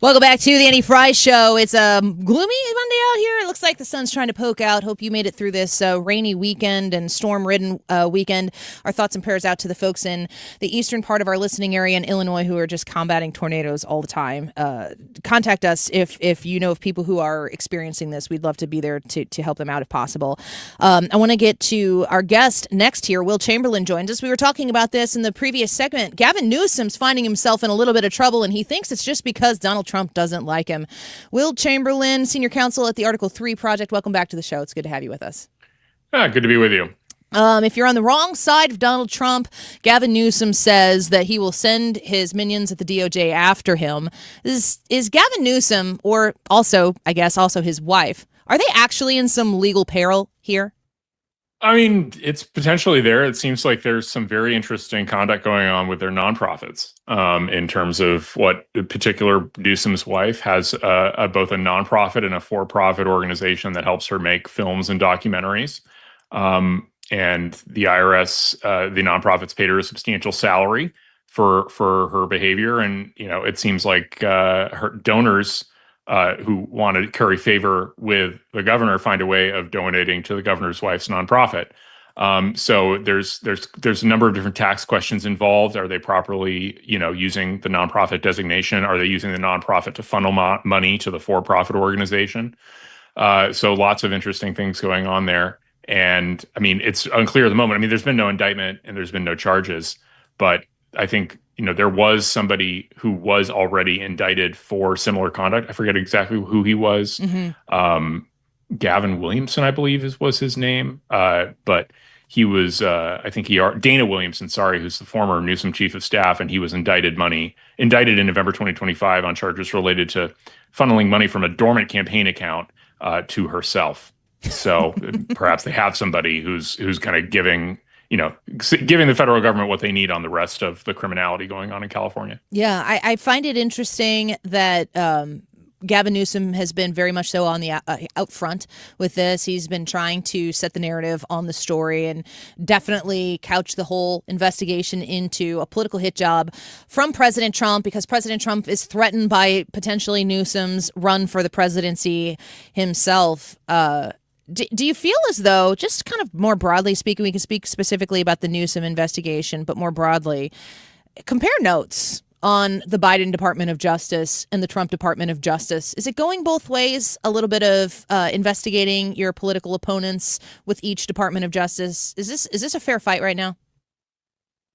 Welcome back to the Annie Frey Show. It's a gloomy Monday out here. It looks like the sun's trying to poke out. Hope you made it through this rainy weekend and storm-ridden weekend. Our thoughts and prayers out to the folks in the eastern part of our listening area in Illinois who are just combating tornadoes all the time. Contact us if you know of people who are experiencing this. We'd love to be there to help them out if possible. I want to get to our guest next here. Will Chamberlain joins us. We were talking about this in the previous segment. Gavin Newsom's finding himself in a little bit of trouble, and he thinks it's just because Donald Trump doesn't like him. Will Chamberlain, senior counsel at the Article 3 Project, welcome back to the show. It's good to have you with us. Good to be with you. If you're on the wrong side of Donald Trump, Gavin Newsom says that he will send his minions at the DOJ after him. Is Gavin Newsom, or also, I guess, also his wife, are they actually in some legal peril here? I mean, it's potentially there. It seems like there's some very interesting conduct going on with their nonprofits in terms of what in particular Newsom's wife has both a nonprofit and a for-profit organization that helps her make films and documentaries. And the IRS, the nonprofits paid her a substantial salary for her behavior. And, you know, it seems like her donors who want to curry favor with the governor find a way of donating to the governor's wife's nonprofit. So there's a number of different tax questions involved. Are they properly, using the nonprofit designation? Are they using the nonprofit to funnel money to the for-profit organization? So lots of interesting things going on there. And I mean, it's unclear at the moment. I mean, there's been no indictment and there's been no charges, but I think, there was somebody who was already indicted for similar conduct. I forget exactly who he was. Mm-hmm. Gavin Williamson, I believe was his name. But he was, Dana Williamson, who's the former Newsom chief of staff. And he was indicted in November 2025 on charges related to funneling money from a dormant campaign account to herself. So perhaps they have somebody who's kind of giving the federal government what they need on the rest of the criminality going on in California. Yeah, I find it interesting that Gavin Newsom has been very much so on the out front with this. He's been trying to set the narrative on the story and definitely couch the whole investigation into a political hit job from President Trump, because President Trump is threatened by potentially Newsom's run for the presidency himself. Do you feel as though, just kind of more broadly speaking, we can speak specifically about the Newsom investigation, but more broadly, compare notes on the Biden Department of Justice and the Trump Department of Justice? Is it going both ways, a little bit of investigating your political opponents with each Department of Justice? Is this a fair fight right now?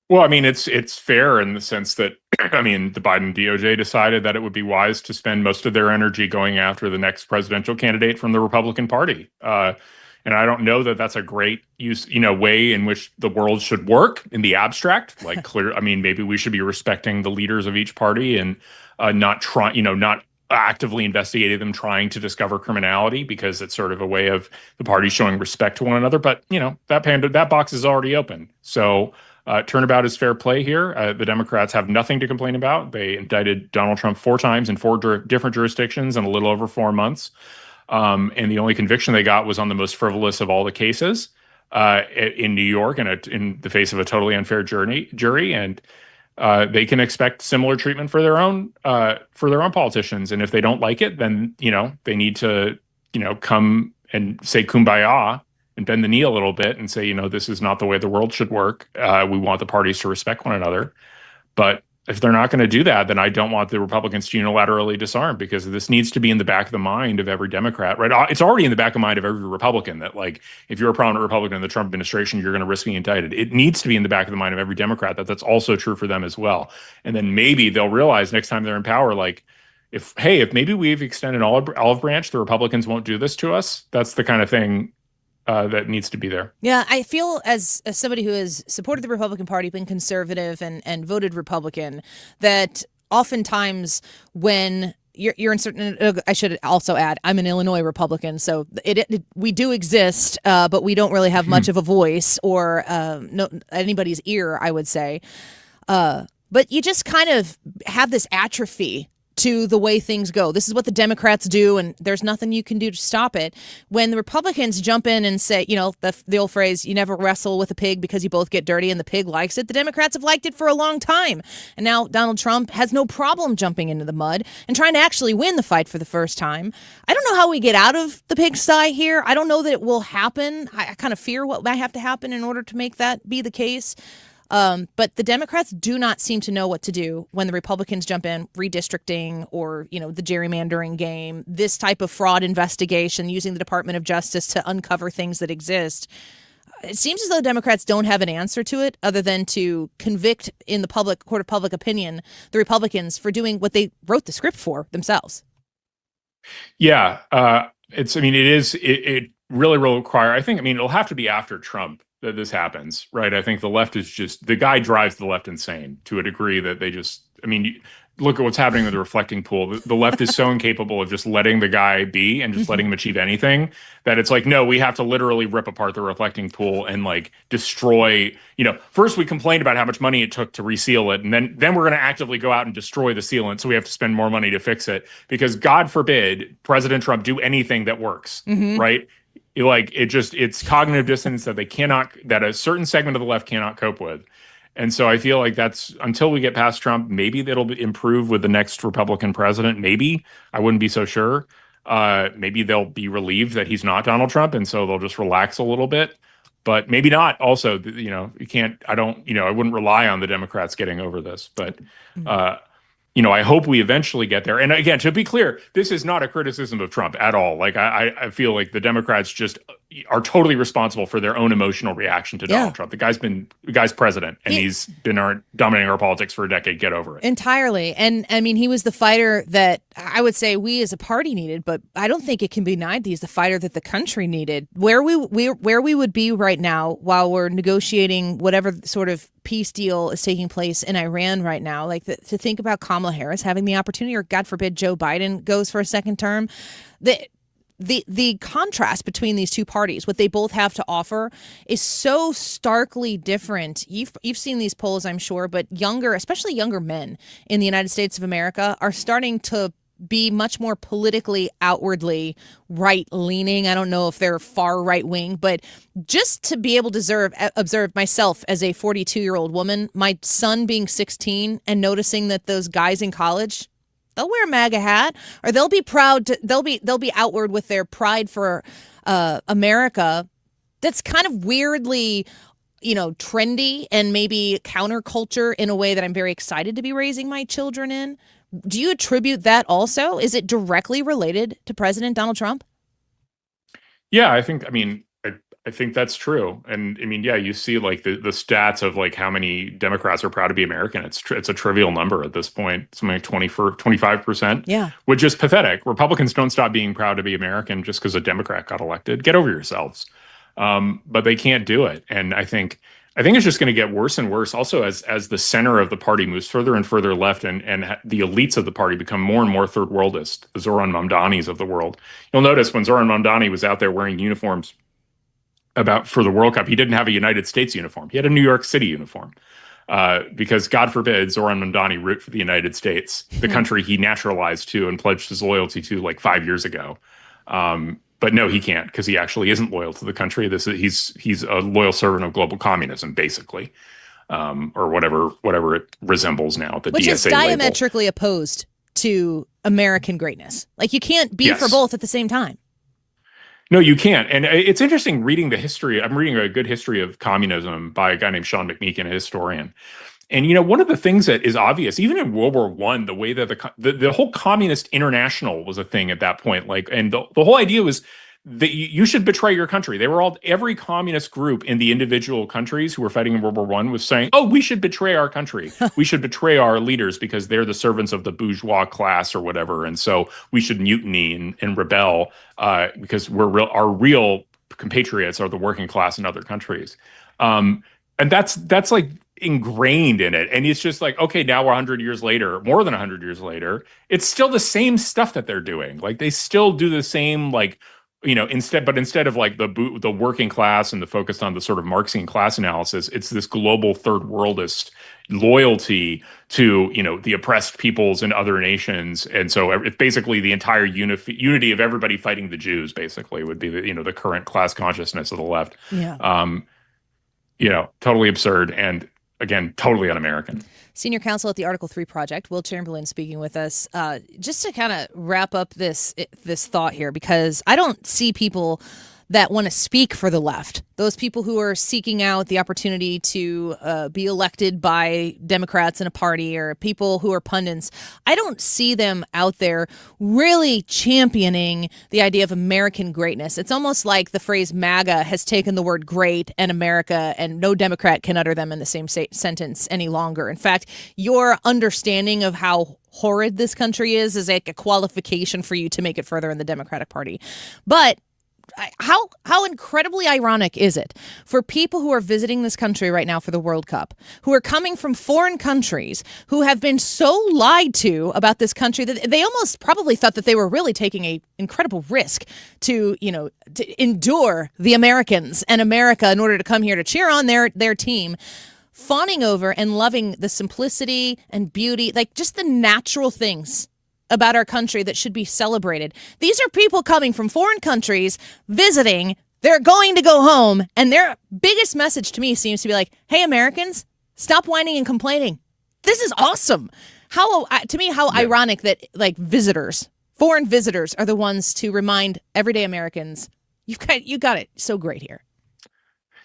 Well, I mean, it's fair in the sense that, the Biden DOJ decided that it would be wise to spend most of their energy going after the next presidential candidate from the Republican Party. And I don't know that that's a great way in which the world should work in the abstract. Like maybe we should be respecting the leaders of each party and not actively investigating them, trying to discover criminality, because it's sort of a way of the parties showing respect to one another. But, that box is already open. So Turnabout is fair play here. The Democrats have nothing to complain about. They indicted Donald Trump 4 times in 4 different jurisdictions in a little over 4 months. And the only conviction they got was on the most frivolous of all the cases in New York, and in the face of a totally unfair jury. And they can expect similar treatment for their own politicians. And if they don't like it, then they need to come and say kumbaya and bend the knee a little bit and say, this is not the way the world should work. We want the parties to respect one another. But if they're not going to do that, then I don't want the Republicans to unilaterally disarm, because this needs to be in the back of the mind of every Democrat, right? It's already in the back of the mind of every Republican that, like, if you're a prominent Republican in the Trump administration, you're going to risk being indicted. It needs to be in the back of the mind of every Democrat that's also true for them as well. And then maybe they'll realize next time they're in power, like, if maybe we've extended an olive branch, the Republicans won't do this to us. That's the kind of thing that needs to be there. Yeah, I feel as somebody who has supported the Republican Party, been conservative and voted Republican, that oftentimes when you're in certain, I should also add, I'm an Illinois Republican, so we do exist, but we don't really have much of a voice or anybody's ear, I would say. But you just kind of have this atrophy to the way things go. This is what the Democrats do, and there's nothing you can do to stop it. When the Republicans jump in and say, the old phrase, you never wrestle with a pig because you both get dirty and the pig likes it, the Democrats have liked it for a long time. And now Donald Trump has no problem jumping into the mud and trying to actually win the fight for the first time. I don't know how we get out of the pigsty here. I don't know that it will happen. I kind of fear what might have to happen in order to make that be the case. But the Democrats do not seem to know what to do when the Republicans jump in, redistricting or, the gerrymandering game, this type of fraud investigation, using the Department of Justice to uncover things that exist. It seems as though the Democrats don't have an answer to it other than to convict in the court of public opinion the Republicans for doing what they wrote the script for themselves. Yeah, it really will require, I think, it'll have to be after Trump that this happens, right? I think the left is just, the guy drives the left insane to a degree that they just, look at what's happening with the reflecting pool. The left is so incapable of just letting the guy be and just letting him achieve anything that it's like, no, we have to literally rip apart the reflecting pool and destroy, first we complained about how much money it took to reseal it. And then we're going to actively go out and destroy the sealant. So we have to spend more money to fix it because God forbid President Trump do anything that works, right? It's cognitive dissonance that a certain segment of the left cannot cope with. And so I feel like that's, until we get past Trump, maybe that'll improve with the next Republican president. Maybe. I wouldn't be so sure. Maybe they'll be relieved that he's not Donald Trump, and so they'll just relax a little bit. But maybe not. Also, I wouldn't rely on the Democrats getting over this. But, I hope we eventually get there. And again, to be clear, this is not a criticism of Trump at all. I feel like the Democrats just are totally responsible for their own emotional reaction to Donald Trump. The guy's president, and he's been dominating our politics for a decade. Get over it. Entirely. And he was the fighter that I would say we as a party needed, but I don't think it can be denied he's the fighter that the country needed. Where we would be right now while we're negotiating whatever sort of peace deal is taking place in Iran right now, to think about Kamala Harris having the opportunity, or God forbid Joe Biden goes for a second term. The contrast between these two parties, what they both have to offer, is so starkly different. You've seen these polls, I'm sure, but especially younger men in the United States of America are starting to be much more politically outwardly right-leaning. I don't know if they're far right-wing, but just to be able to observe myself as a 42-year-old woman, my son being 16 and noticing that those guys in college, they'll wear a MAGA hat, or they'll be proud. They'll be outward with their pride for America. That's kind of weirdly, trendy and maybe counterculture in a way that I'm very excited to be raising my children in. Do you attribute that also? Is it directly related to President Donald Trump? Yeah, I think that's true. And you see the stats of how many Democrats are proud to be American. It's a trivial number at this point, something like 25%. Yeah. Which is pathetic. Republicans don't stop being proud to be American just because a Democrat got elected. Get over yourselves. But they can't do it. And I think it's just going to get worse and worse. Also, as the center of the party moves further and further left, and the elites of the party become more and more third worldist, the Zoran Mamdanis of the world. You'll notice when Zoran Mamdani was out there wearing uniforms for the World Cup, he didn't have a United States uniform. He had a New York City uniform. Because God forbid Zoran Mamdani root for the United States, the country he naturalized to and pledged his loyalty to 5 years ago. But no, he can't, because he actually isn't loyal to the country. He's a loyal servant of global communism, basically, or whatever it resembles now. The Which DSA is diametrically opposed to American greatness. You can't be for both at the same time. No, you can't. And it's interesting reading the history. I'm reading a good history of communism by a guy named Sean McMeekin, a historian. And, one of the things that is obvious, even in World War I, the way that the whole communist international was a thing at that point, and the whole idea was that you should betray your country. Every communist group in the individual countries who were fighting in World War I was saying, oh, we should betray our country. We should betray our leaders because they're the servants of the bourgeois class or whatever. And so we should mutiny and rebel because our real compatriots are the working class in other countries. And that's ingrained in it. And it's just okay, now we're 100 years later, more than 100 years later, it's still the same stuff that they're doing. They still do the same, instead of like the working class and the focus on the sort of Marxian class analysis, it's this global third worldist loyalty to, the oppressed peoples and other nations. And so it's basically the entire unity of everybody fighting the Jews, basically, would be the current class consciousness of the left. Yeah. Totally absurd and, again, totally un-American. Senior counsel at the Article 3 Project, Will Chamberlain, speaking with us. Just to kind of wrap up this thought here, because I don't see people that want to speak for the left, those people who are seeking out the opportunity to be elected by Democrats in a party, or people who are pundits. I don't see them out there really championing the idea of American greatness. It's almost like the phrase MAGA has taken the word great and America, and no Democrat can utter them in the same sentence any longer. In fact, your understanding of how horrid this country is like a qualification for you to make it further in the Democratic Party. But how incredibly ironic is it for people who are visiting this country right now for the World Cup, who are coming from foreign countries, who have been so lied to about this country that they almost probably thought that they were really taking an incredible risk to endure the Americans and America in order to come here to cheer on their team, fawning over and loving the simplicity and beauty, like just the natural things about our country that should be celebrated. These are people coming from foreign countries, visiting, they're going to go home, and their biggest message to me seems to be like, hey, Americans, stop whining and complaining. This is awesome. How ironic that like visitors, foreign visitors, are the ones to remind everyday Americans, you got it so great here.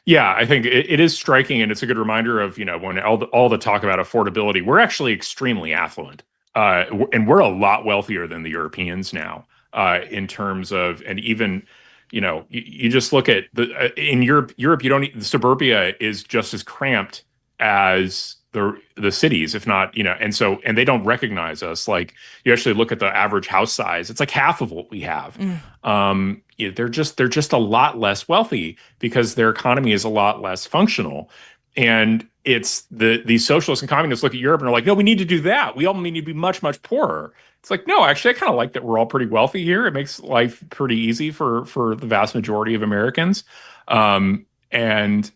Yeah, I think it is striking, and it's a good reminder of, when all the talk about affordability, we're actually extremely affluent. And we're a lot wealthier than the Europeans now, in terms of, and even, you just look at in Europe, the suburbia is just as cramped as the cities, if not, and they don't recognize us. Like, you actually look at the average house size, it's like half of what we have. They're just a lot less wealthy because their economy is a lot less functional. And it's the socialists and communists look at Europe and are like, no, we need to do that. We all need to be much, much poorer. It's like, no, actually, I kind of like that we're all pretty wealthy here. It makes life pretty easy for the vast majority of Americans. And,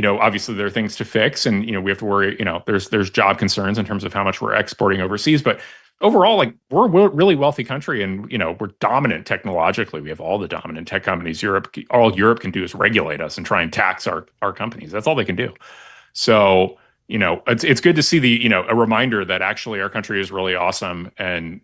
obviously there are things to fix, and, we have to worry, there's job concerns in terms of how much we're exporting overseas. But overall, like, we're a really wealthy country, and, we're dominant technologically. We have all the dominant tech companies. All Europe can do is regulate us and try and tax our companies. That's all they can do. So, it's good to see a reminder that actually our country is really awesome. And,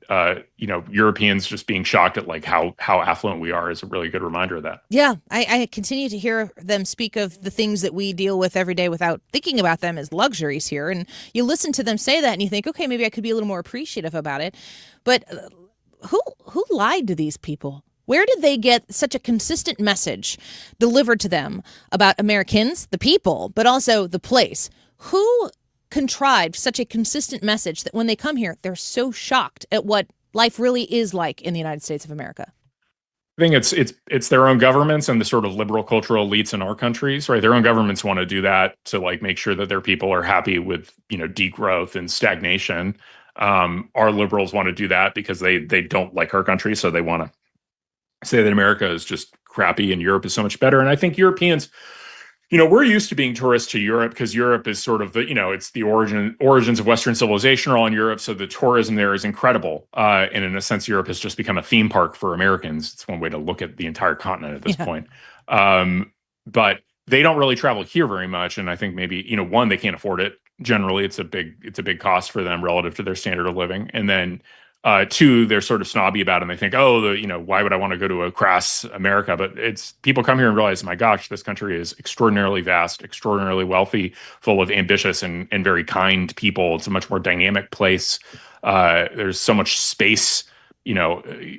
Europeans just being shocked at like how affluent we are is a really good reminder of that. Yeah. I continue to hear them speak of the things that we deal with every day without thinking about them as luxuries here. And you listen to them say that and you think, okay, maybe I could be a little more appreciative about it. But who lied to these people? Where did they get such a consistent message delivered to them about Americans, the people, but also the place? Who contrived such a consistent message that when they come here, they're so shocked at what life really is like in the United States of America? I think it's their own governments and the sort of liberal cultural elites in our countries, right? Their own governments want to do that to like make sure that their people are happy with, degrowth and stagnation. Our liberals want to do that because they don't like our country, so they want to say that America is just crappy and Europe is so much better. And I think Europeans, we're used to being tourists to Europe because Europe is sort of the, it's the origins of Western civilization are all in Europe. So the tourism there is incredible. And in a sense, Europe has just become a theme park for Americans. It's one way to look at the entire continent at this point. But they don't really travel here very much. And I think maybe, one, they can't afford it. Generally, it's a big cost for them relative to their standard of living. And then two, they're sort of snobby about it, and they think, why would I want to go to a crass America? But it's people come here and realize, my gosh, this country is extraordinarily vast, extraordinarily wealthy, full of ambitious and very kind people. It's a much more dynamic place. There's so much space.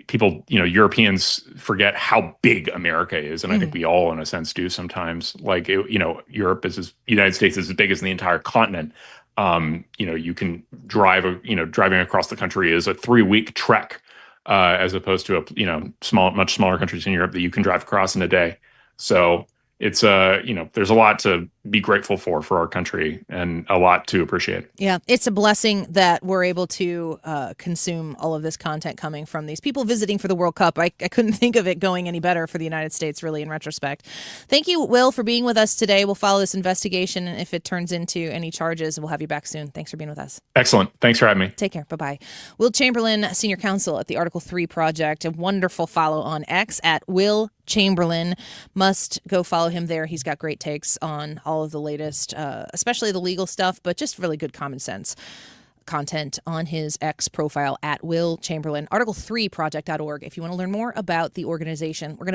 People, Europeans forget how big America is, and I think we all, in a sense, do sometimes. Like, United States is as big as the entire continent. You can driving across the country is a 3-week trek, as opposed to much smaller countries in Europe that you can drive across in a day. So it's there's a lot to be grateful for our country, and a lot to appreciate. Yeah, it's a blessing that we're able to consume all of this content coming from these people visiting for the World Cup. I couldn't think of it going any better for the United States, really, in retrospect. Thank you, Will, for being with us today. We'll follow this investigation, and if it turns into any charges, we'll have you back soon. Thanks for being with us. Excellent. Thanks for having me. Take care. Bye-bye. Will Chamberlain, senior counsel at the Article 3 Project. A wonderful follow on X at Will Chamberlain. Must go follow him there. He's got great takes on all of the latest, especially the legal stuff, but just really good common sense content on his X profile at Will Chamberlain. Article3project.org if you want to learn more about the organization. We're going to